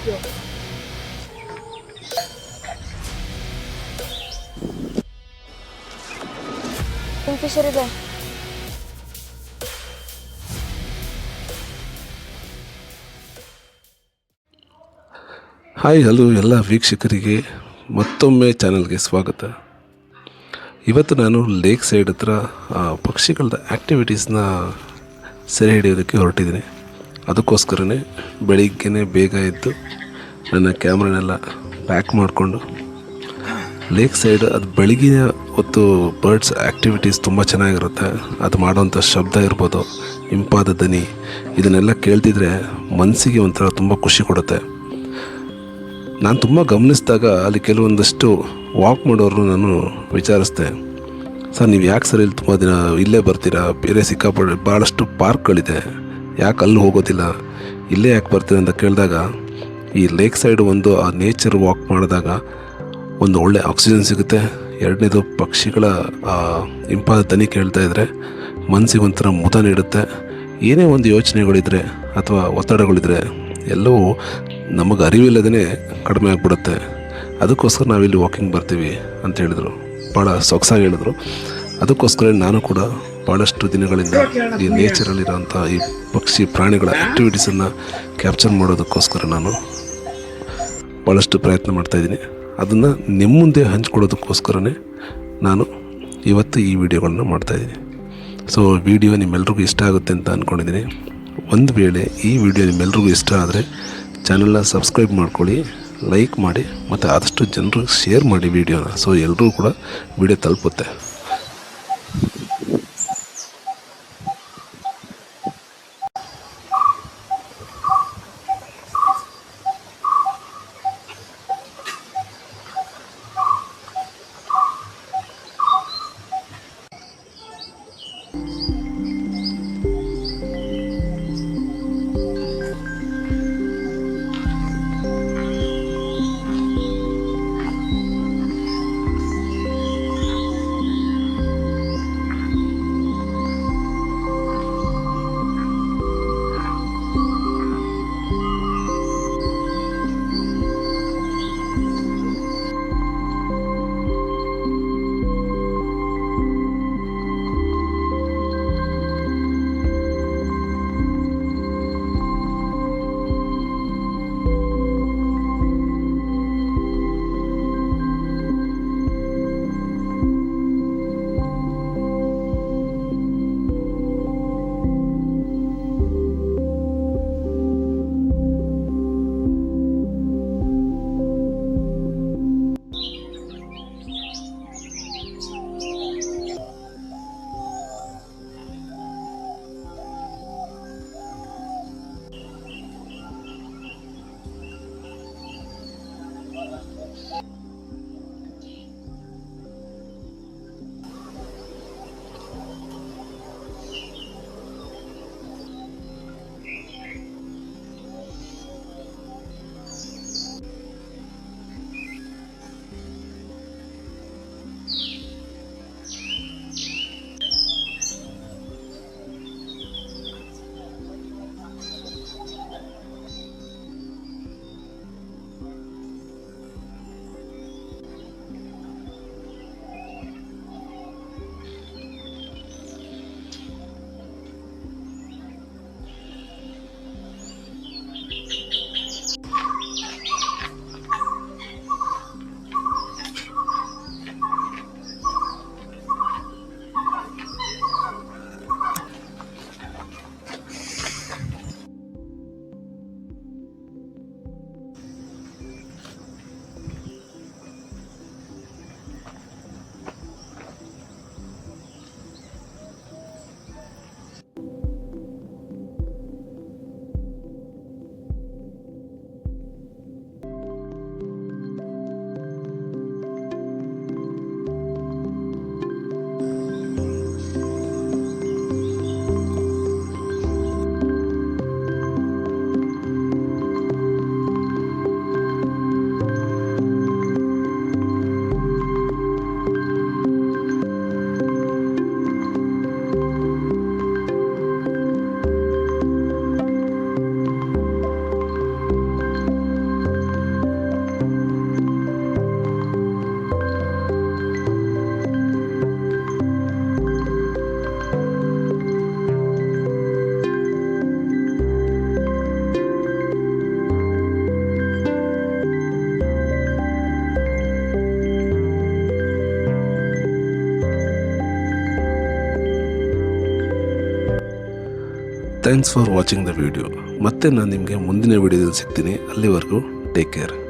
you. Kingfisher ಇದೆ. Hi hello ಎಲ್ಲ ವೀಕ್ಷಕರಿಗೆ ಮತ್ತೊಮ್ಮೆ ಚಾನಲ್ಗೆ ಸ್ವಾಗತ. ಇವತ್ತು ನಾನು ಲೇಕ್ ಸೈಡ್ ಹತ್ರ ಪಕ್ಷಿಗಳ ಆ್ಯಕ್ಟಿವಿಟೀಸ್ನ ಸೆರೆ ಹಿಡಿಯೋದಕ್ಕೆ ಹೊರಟಿದ್ದೀನಿ. ಅದಕ್ಕೋಸ್ಕರನೇ ಬೆಳಿಗ್ಗೆ ಬೇಗ ಎದ್ದು ನನ್ನ ಕ್ಯಾಮ್ರಾನೆಲ್ಲ ಪ್ಯಾಕ್ ಮಾಡಿಕೊಂಡು ಲೇಕ್ ಸೈಡ್ ಅದು ಬೆಳಗಿನ ಹೊತ್ತು ಬರ್ಡ್ಸ್ ಆ್ಯಕ್ಟಿವಿಟೀಸ್ ತುಂಬ ಚೆನ್ನಾಗಿರುತ್ತೆ. ಅದು ಮಾಡೋವಂಥ ಶಬ್ದ ಇರ್ಬೋದು, ಇಂಪಾದ ದನಿ, ಇದನ್ನೆಲ್ಲ ಕೇಳ್ತಿದ್ರೆ ಮನಸ್ಸಿಗೆ ಒಂಥರ ತುಂಬ ಖುಷಿ ಕೊಡುತ್ತೆ. ನಾನು ತುಂಬ ಗಮನಿಸಿದಾಗ ಅಲ್ಲಿ ಕೆಲವೊಂದಷ್ಟು ವಾಕ್ ಮಾಡೋರು ನಾನು ವಿಚಾರಿಸ್ದೆ, ಸರ್ ನೀವು ಯಾಕೆ ಸರ್ ಇಲ್ಲಿ ತುಂಬ ದಿನ ಇಲ್ಲೇ ಬರ್ತೀರಾ, ಬೇರೆ ಸಿಕ್ಕಾಪಟ್ಟೆ ಭಾಳಷ್ಟು ಪಾರ್ಕ್ಗಳಿದೆ, ಯಾಕೆ ಅಲ್ಲಿ ಹೋಗೋದಿಲ್ಲ, ಇಲ್ಲೇ ಯಾಕೆ ಬರ್ತೀರಾ ಅಂತ ಕೇಳಿದಾಗ, ಈ ಲೇಕ್ ಸೈಡ್ ಒಂದು ಆ ನೇಚರ್ ವಾಕ್ ಮಾಡಿದಾಗ ಒಂದು ಒಳ್ಳೆ ಆಕ್ಸಿಜನ್ ಸಿಗುತ್ತೆ. ಎರಡನೇದು ಪಕ್ಷಿಗಳ ಇಂಪಾದ ದನಿ ಕೇಳ್ತಾ ಇದ್ದರೆ ಮನಸ್ಸಿಗೆ ಒಂಥರ ಮುದ ನೀಡುತ್ತೆ. ಏನೇ ಒಂದು ಯೋಚನೆಗಳಿದ್ರೆ ಅಥವಾ ಒತ್ತಡಗಳಿದ್ರೆ ಎಲ್ಲವೂ ನಮಗೆ ಅರಿವಿಲ್ಲದೇ ಕಡಿಮೆ ಆಗಿಬಿಡುತ್ತೆ. ಅದಕ್ಕೋಸ್ಕರ ನಾವಿಲ್ಲಿ ವಾಕಿಂಗ್ ಬರ್ತೀವಿ ಅಂತ ಹೇಳಿದರು. ಭಾಳ ಸೊಗಸಾಗಿ ಹೇಳಿದ್ರು. ಅದಕ್ಕೋಸ್ಕರ ನಾನು ಕೂಡ ಭಾಳಷ್ಟು ದಿನಗಳಿಂದ ಈ ನೇಚರಲ್ಲಿರೋಂಥ ಈ ಪಕ್ಷಿ ಪ್ರಾಣಿಗಳ ಆ್ಯಕ್ಟಿವಿಟೀಸನ್ನು ಕ್ಯಾಪ್ಚರ್ ಮಾಡೋದಕ್ಕೋಸ್ಕರ ನಾನು ಭಾಳಷ್ಟು ಪ್ರಯತ್ನ ಮಾಡ್ತಾಯಿದ್ದೀನಿ. ಅದನ್ನು ನಿಮ್ಮ ಮುಂದೆ ಹಂಚ್ಕೊಳ್ಳೋದಕ್ಕೋಸ್ಕರನೇ ನಾನು ಇವತ್ತು ಈ ವಿಡಿಯೋಗಳನ್ನ ಮಾಡ್ತಾಯಿದ್ದೀನಿ. ಸೊ ವಿಡಿಯೋ ನಿಮ್ಮೆಲ್ರಿಗೂ ಇಷ್ಟ ಆಗುತ್ತೆ ಅಂತ ಅಂದ್ಕೊಂಡಿದ್ದೀನಿ. ಒಂದು ವೇಳೆ ಈ ವಿಡಿಯೋ ನಿಮ್ಮೆಲ್ರಿಗೂ ಇಷ್ಟ ಆದರೆ ಚಾನಲ್ನ ಸಬ್ಸ್ಕ್ರೈಬ್ ಮಾಡ್ಕೊಳ್ಳಿ, ಲೈಕ್ ಮಾಡಿ, ಮತ್ತು ಆದಷ್ಟು ಜನರಿಗೆ ಶೇರ್ ಮಾಡಿ ವಿಡಿಯೋನ. ಸೊ ಎಲ್ಲರೂ ಕೂಡ ವಿಡಿಯೋ ತಲುಪುತ್ತೆ. Thanks for watching the video. ಮತ್ತೆ ನಾನು ನಿಮಗೆ ಮುಂದಿನ ವಿಡಿಯೋದಲ್ಲಿ ಸಿಗ್ತೀನಿ. ಅಲ್ಲಿವರೆಗೂ ಟೇಕ್ ಕೇರ್.